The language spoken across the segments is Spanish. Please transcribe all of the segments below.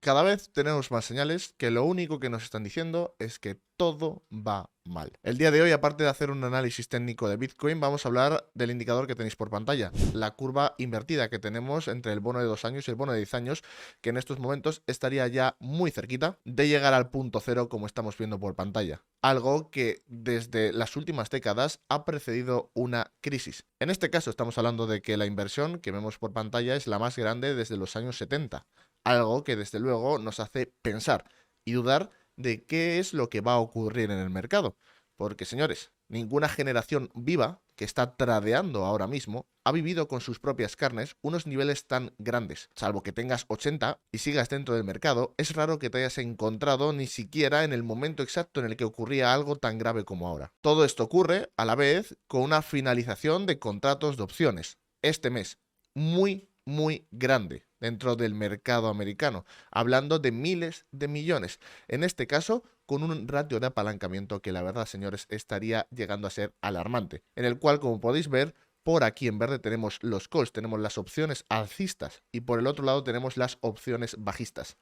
Cada vez tenemos más señales que lo único que nos están diciendo es que todo va mal. El día de hoy, aparte de hacer un análisis técnico de Bitcoin, vamos a hablar del indicador que tenéis por pantalla, la curva invertida que tenemos entre el bono de 2 años y el bono de 10 años, que en estos momentos estaría ya muy cerquita de llegar al punto cero, como estamos viendo por pantalla. Algo que desde las últimas décadas ha precedido una crisis. En este caso estamos hablando de que la inversión que vemos por pantalla es la más grande desde los años 70. Algo que desde luego nos hace pensar y dudar de qué es lo que va a ocurrir en el mercado. Porque, señores, ninguna generación viva que está tradeando ahora mismo ha vivido con sus propias carnes unos niveles tan grandes. Salvo que tengas 80 y sigas dentro del mercado, es raro que te hayas encontrado ni siquiera en el momento exacto en el que ocurría algo tan grave como ahora. Todo esto ocurre a la vez con una finalización de contratos de opciones este mes muy grande dentro del mercado americano, hablando de miles de millones. En este caso, con un ratio de apalancamiento que la verdad, señores, estaría llegando a ser alarmante, en el cual, como podéis ver, por aquí en verde tenemos los calls, tenemos las opciones alcistas y por el otro lado tenemos las opciones bajistas.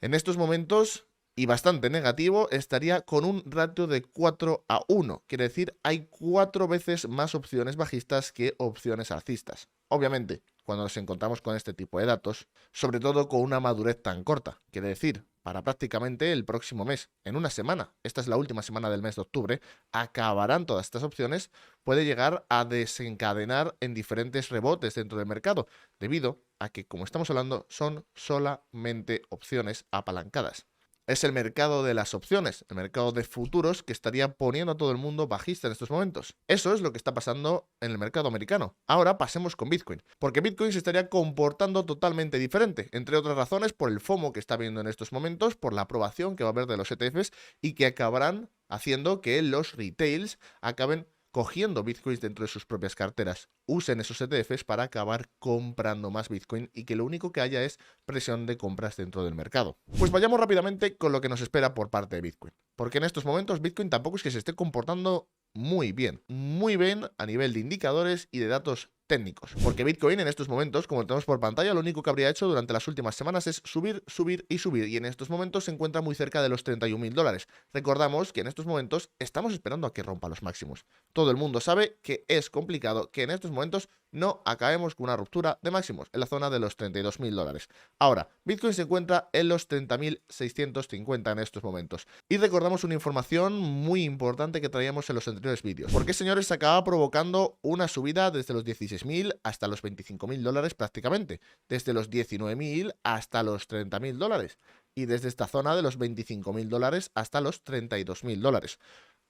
En estos momentos, y bastante negativo, estaría con un ratio de 4:1. Quiere decir, hay 4 veces más opciones bajistas que opciones alcistas. Obviamente, cuando nos encontramos con este tipo de datos, sobre todo con una madurez tan corta, quiere decir, para prácticamente el próximo mes, en una semana, esta es la última semana del mes de octubre, acabarán todas estas opciones, puede llegar a desencadenar en diferentes rebotes dentro del mercado, debido a que, como estamos hablando, son solamente opciones apalancadas. Es el mercado de las opciones, el mercado de futuros que estaría poniendo a todo el mundo bajista en estos momentos. Eso es lo que está pasando en el mercado americano. Ahora pasemos con Bitcoin, porque Bitcoin se estaría comportando totalmente diferente, entre otras razones por el FOMO que está viendo en estos momentos, por la aprobación que va a haber de los ETFs y que acabarán haciendo que los retails acaben cogiendo bitcoins dentro de sus propias carteras. Usen esos ETFs para acabar comprando más bitcoin y que lo único que haya es presión de compras dentro del mercado. Pues vayamos rápidamente con lo que nos espera por parte de Bitcoin. Porque en estos momentos Bitcoin tampoco es que se esté comportando muy bien a nivel de indicadores y de datos técnicos. Porque Bitcoin en estos momentos, como lo tenemos por pantalla, lo único que habría hecho durante las últimas semanas es subir y subir. Y en estos momentos se encuentra muy cerca de los $31.000. Recordamos que en estos momentos estamos esperando a que rompa los máximos. Todo el mundo sabe que es complicado que en estos momentos no acabemos con una ruptura de máximos en la zona de los $32.000. Ahora, Bitcoin se encuentra en los 30.650 en estos momentos. Y recordamos una información muy importante que traíamos en los anteriores vídeos. Porque, señores, se acaba provocando una subida desde los 16.000 hasta los $25.000 prácticamente. Desde los 19.000 hasta los $30.000. Y desde esta zona de los $25.000 hasta los $32.000.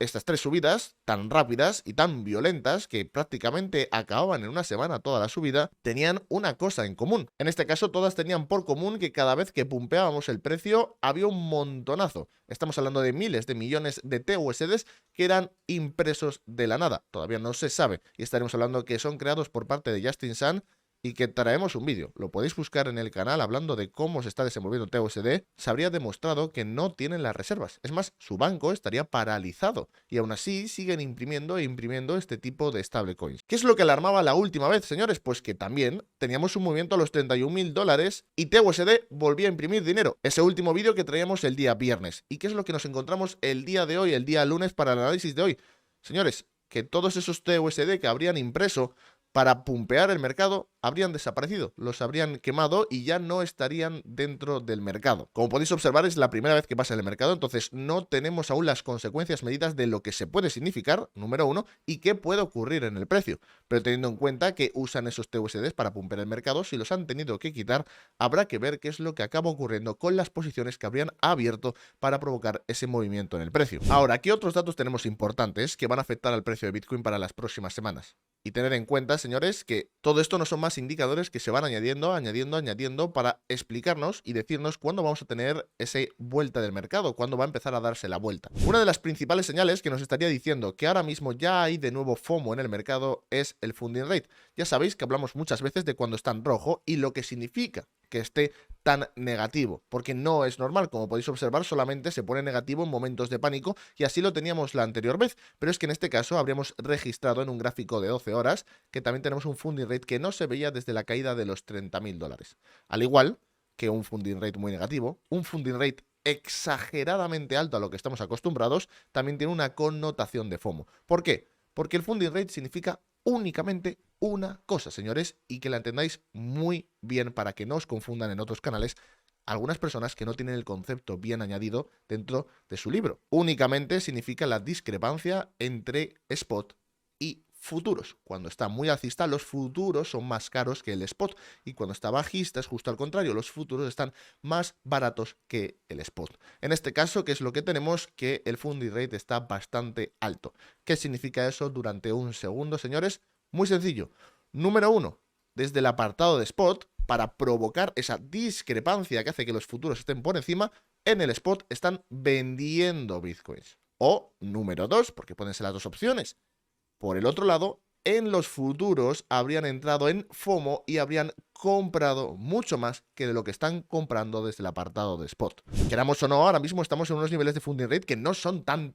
Estas 3 subidas tan rápidas y tan violentas que prácticamente acababan en una semana toda la subida, tenían una cosa en común. En este caso todas tenían por común que cada vez que pumpeábamos el precio había un montonazo. Estamos hablando de miles de millones de TUSDs que eran impresos de la nada. Todavía no se sabe y estaremos hablando que son creados por parte de Justin Sun y que traemos un vídeo. Lo podéis buscar en el canal hablando de cómo se está desenvolviendo TUSD. Se habría demostrado que no tienen las reservas. Es más, su banco estaría paralizado y aún así siguen imprimiendo e imprimiendo este tipo de stablecoins. ¿Qué es lo que alarmaba la última vez, señores? Pues que también teníamos un movimiento a los $31.000 y TUSD volvía a imprimir dinero. Ese último vídeo que traíamos el día viernes. ¿Y qué es lo que nos encontramos el día de hoy, el día lunes para el análisis de hoy? Señores, que todos esos TUSD que habrían impreso para pumpear el mercado habrían desaparecido, los habrían quemado y ya no estarían dentro del mercado. Como podéis observar, es la primera vez que pasa en el mercado, entonces no tenemos aún las consecuencias medidas de lo que se puede significar, número uno, y qué puede ocurrir en el precio. Pero teniendo en cuenta que usan esos TUSDs para pumpear el mercado, si los han tenido que quitar, habrá que ver qué es lo que acaba ocurriendo con las posiciones que habrían abierto para provocar ese movimiento en el precio. Ahora, ¿qué otros datos tenemos importantes que van a afectar al precio de Bitcoin para las próximas semanas? Y tener en cuenta, señores, que todo esto no son más indicadores que se van añadiendo para explicarnos y decirnos cuándo vamos a tener esa vuelta del mercado, cuándo va a empezar a darse la vuelta. Una de las principales señales que nos estaría diciendo que ahora mismo ya hay de nuevo FOMO en el mercado es el funding rate. Ya sabéis que hablamos muchas veces de cuando está en rojo y lo que significa que esté tan negativo, porque no es normal. Como podéis observar, solamente se pone negativo en momentos de pánico y así lo teníamos la anterior vez, pero es que en este caso habríamos registrado en un gráfico de 12 horas que también tenemos un funding rate que no se veía desde la caída de los $30.000. Al igual que un funding rate muy negativo. Un funding rate exageradamente alto a lo que estamos acostumbrados también tiene una connotación de FOMO. ¿Por qué? Porque el funding rate significa únicamente una cosa, señores, y que la entendáis muy bien para que no os confundan en otros canales algunas personas que no tienen el concepto bien añadido dentro de su libro. Únicamente significa la discrepancia entre spot y futuros. Cuando está muy alcista, los futuros son más caros que el spot, y cuando está bajista es justo al contrario, los futuros están más baratos que el spot. En este caso, ¿qué es lo que tenemos? Que el funding rate está bastante alto. ¿Qué significa eso durante un segundo, señores? Muy sencillo. Número 1, desde el apartado de spot, para provocar esa discrepancia que hace que los futuros estén por encima, en el spot están vendiendo bitcoins. O número 2, porque pueden ser las dos opciones. Por el otro lado, en los futuros habrían entrado en FOMO y habrían comprado mucho más que de lo que están comprando desde el apartado de spot. Queramos o no, ahora mismo estamos en unos niveles de funding rate que no son tan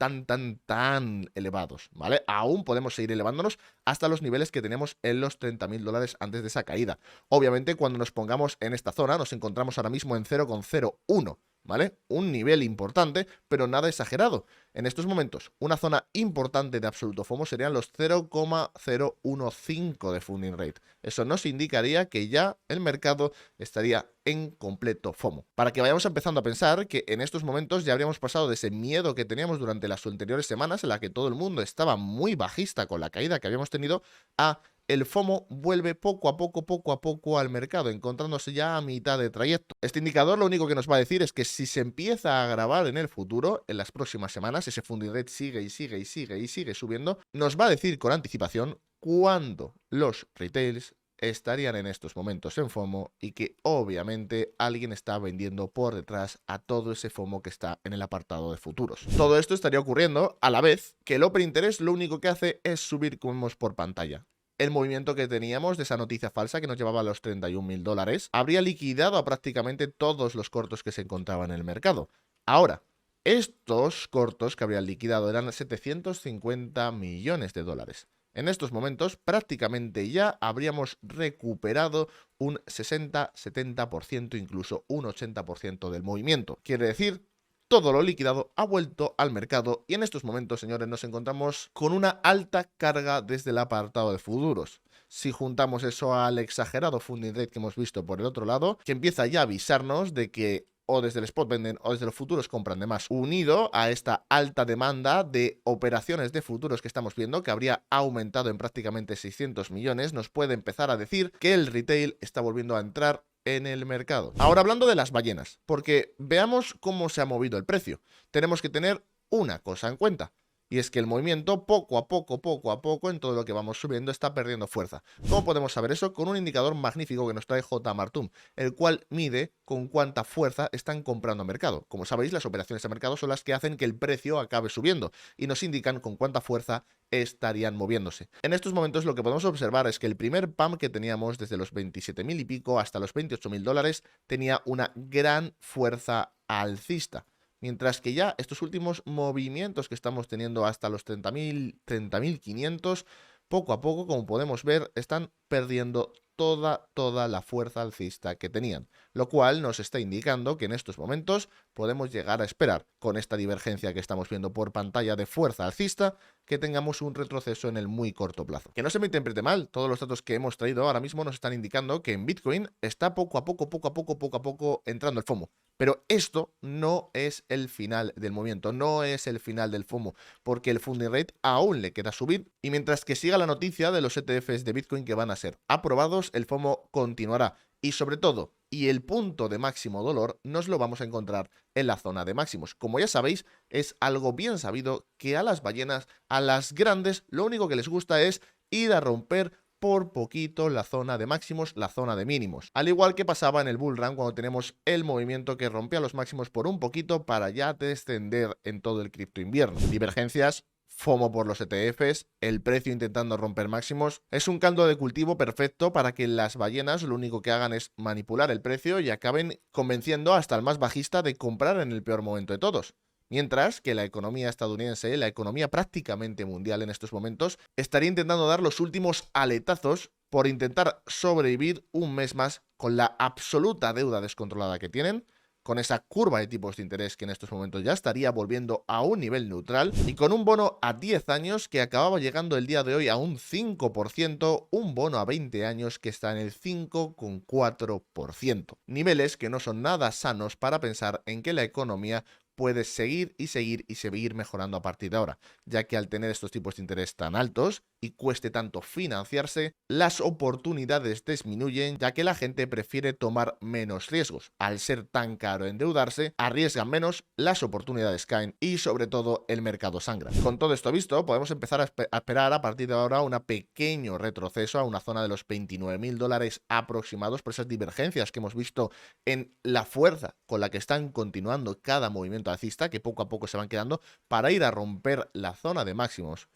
elevados, ¿vale? Aún podemos seguir elevándonos hasta los niveles que teníamos en los $30.000 antes de esa caída. Obviamente, cuando nos pongamos en esta zona, nos encontramos ahora mismo en 0,01. ¿Vale? Un nivel importante, pero nada exagerado. En estos momentos, una zona importante de absoluto FOMO serían los 0,015 de funding rate. Eso nos indicaría que ya el mercado estaría en completo FOMO. Para que vayamos empezando a pensar que en estos momentos ya habríamos pasado de ese miedo que teníamos durante las anteriores semanas, en la que todo el mundo estaba muy bajista con la caída que habíamos tenido, a el FOMO vuelve poco a poco al mercado, encontrándose ya a mitad de trayecto. Este indicador lo único que nos va a decir es que si se empieza a agravar en el futuro, en las próximas semanas, ese funding rate sigue subiendo, nos va a decir con anticipación cuándo los retails estarían en estos momentos en FOMO y que obviamente alguien está vendiendo por detrás a todo ese FOMO que está en el apartado de futuros. Todo esto estaría ocurriendo a la vez que el Open Interest lo único que hace es subir, como vemos por pantalla. El movimiento que teníamos de esa noticia falsa que nos llevaba a los $31.000 habría liquidado a prácticamente todos los cortos que se encontraban en el mercado. Ahora, estos cortos que habrían liquidado eran $750 millones. En estos momentos prácticamente ya habríamos recuperado un 60-70%, incluso un 80% del movimiento. Quiere decir, todo lo liquidado ha vuelto al mercado y en estos momentos, señores, nos encontramos con una alta carga desde el apartado de futuros. Si juntamos eso al exagerado funding rate que hemos visto por el otro lado, que empieza ya a avisarnos de que o desde el spot venden o desde los futuros compran de más, unido a esta alta demanda de operaciones de futuros que estamos viendo, que habría aumentado en prácticamente 600 millones, nos puede empezar a decir que el retail está volviendo a entrar en el mercado. Ahora hablando de las ballenas, porque veamos cómo se ha movido el precio. Tenemos que tener una cosa en cuenta, y es que el movimiento poco a poco, en todo lo que vamos subiendo, está perdiendo fuerza. ¿Cómo podemos saber eso? Con un indicador magnífico que nos trae J. Martum, el cual mide con cuánta fuerza están comprando a mercado. Como sabéis, las operaciones a mercado son las que hacen que el precio acabe subiendo y nos indican con cuánta fuerza estarían moviéndose. En estos momentos lo que podemos observar es que el primer pump que teníamos desde los 27.000 y pico hasta los $28.000 tenía una gran fuerza alcista. Mientras que ya estos últimos movimientos que estamos teniendo hasta los 30.500, poco a poco, como podemos ver, están perdiendo toda la fuerza alcista que tenían, lo cual nos está indicando que en estos momentos podemos llegar a esperar, con esta divergencia que estamos viendo por pantalla de fuerza alcista, que tengamos un retroceso en el muy corto plazo. Que no se me interprete mal, todos los datos que hemos traído ahora mismo nos están indicando que en Bitcoin está poco a poco entrando el FOMO. Pero esto no es el final del movimiento, no es el final del FOMO, porque el funding rate aún le queda subir y mientras que siga la noticia de los ETFs de Bitcoin que van a ser aprobados, el FOMO continuará. Y sobre todo, y el punto de máximo dolor nos lo vamos a encontrar en la zona de máximos. Como ya sabéis, es algo bien sabido que a las ballenas, a las grandes, lo único que les gusta es ir a romper por poquito la zona de máximos, la zona de mínimos. Al igual que pasaba en el bull run cuando tenemos el movimiento que rompía los máximos por un poquito para ya descender en todo el cripto invierno. Divergencias, FOMO por los ETFs, el precio intentando romper máximos. Es un caldo de cultivo perfecto para que las ballenas lo único que hagan es manipular el precio y acaben convenciendo hasta el más bajista de comprar en el peor momento de todos. Mientras que la economía estadounidense, la economía prácticamente mundial en estos momentos, estaría intentando dar los últimos aletazos por intentar sobrevivir un mes más con la absoluta deuda descontrolada que tienen, con esa curva de tipos de interés que en estos momentos ya estaría volviendo a un nivel neutral y con un bono a 10 años que acababa llegando el día de hoy a un 5%, un bono a 20 años que está en el 5,4%. Niveles que no son nada sanos para pensar en que la economía puede seguir y seguir y seguir mejorando a partir de ahora, ya que al tener estos tipos de interés tan altos y cueste tanto financiarse, las oportunidades disminuyen, ya que la gente prefiere tomar menos riesgos. Al ser tan caro endeudarse, arriesgan menos, las oportunidades caen y sobre todo el mercado sangra. Con todo esto visto, podemos empezar a esperar a partir de ahora un pequeño retroceso a una zona de los $29.000 aproximados por esas divergencias que hemos visto en la fuerza con la que están continuando cada movimiento alcista, que poco a poco se van quedando, para ir a romper la zona de máximos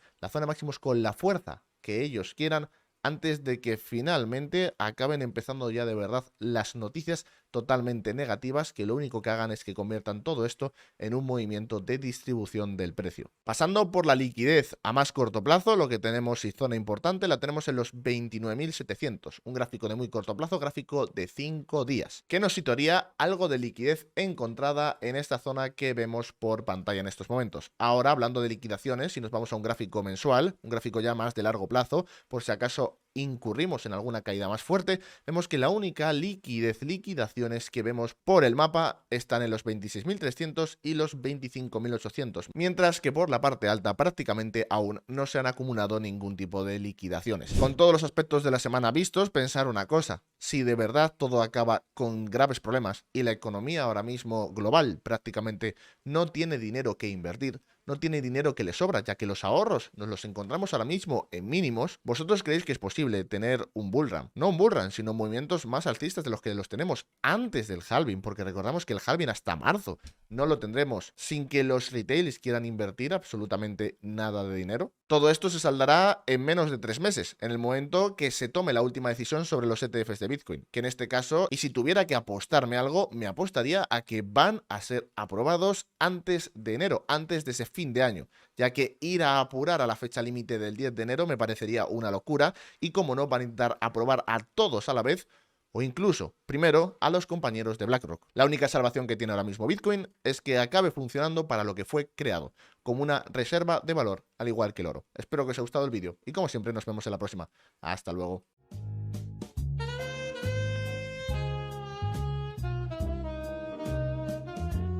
con la fuerza que ellos quieran, antes de que finalmente acaben empezando ya de verdad las noticias totalmente negativas, que lo único que hagan es que conviertan todo esto en un movimiento de distribución del precio. Pasando por la liquidez a más corto plazo, lo que tenemos y zona importante la tenemos en los 29.700, un gráfico de muy corto plazo, gráfico de 5 días, que nos situaría algo de liquidez encontrada en esta zona que vemos por pantalla en estos momentos. Ahora, hablando de liquidaciones, si nos vamos a un gráfico mensual, un gráfico ya más de largo plazo, por si acaso incurrimos en alguna caída más fuerte, vemos que la única liquidaciones que vemos por el mapa están en los 26.300 y los 25.800, mientras que por la parte alta prácticamente aún no se han acumulado ningún tipo de liquidaciones. Con todos los aspectos de la semana vistos, pensar una cosa: si de verdad todo acaba con graves problemas y la economía ahora mismo global prácticamente no tiene dinero que invertir, no tiene dinero que le sobra, ya que los ahorros nos los encontramos ahora mismo en mínimos, ¿vosotros creéis que es posible tener un bull run? No un bull run, sino movimientos más alcistas de los que los tenemos antes del halving, porque recordamos que el halving hasta marzo no lo tendremos sin que los retailers quieran invertir absolutamente nada de dinero? Todo esto se saldará en menos de 3 meses, en el momento que se tome la última decisión sobre los ETFs de Bitcoin, que en este caso, y si tuviera que apostarme algo, me apostaría a que van a ser aprobados antes de enero, antes de ese fin de año, ya que ir a apurar a la fecha límite del 10 de enero me parecería una locura, y como no, van a intentar aprobar a todos a la vez, o incluso, primero, a los compañeros de BlackRock. La única salvación que tiene ahora mismo Bitcoin es que acabe funcionando para lo que fue creado, como una reserva de valor, al igual que el oro. Espero que os haya gustado el vídeo y como siempre nos vemos en la próxima. Hasta luego.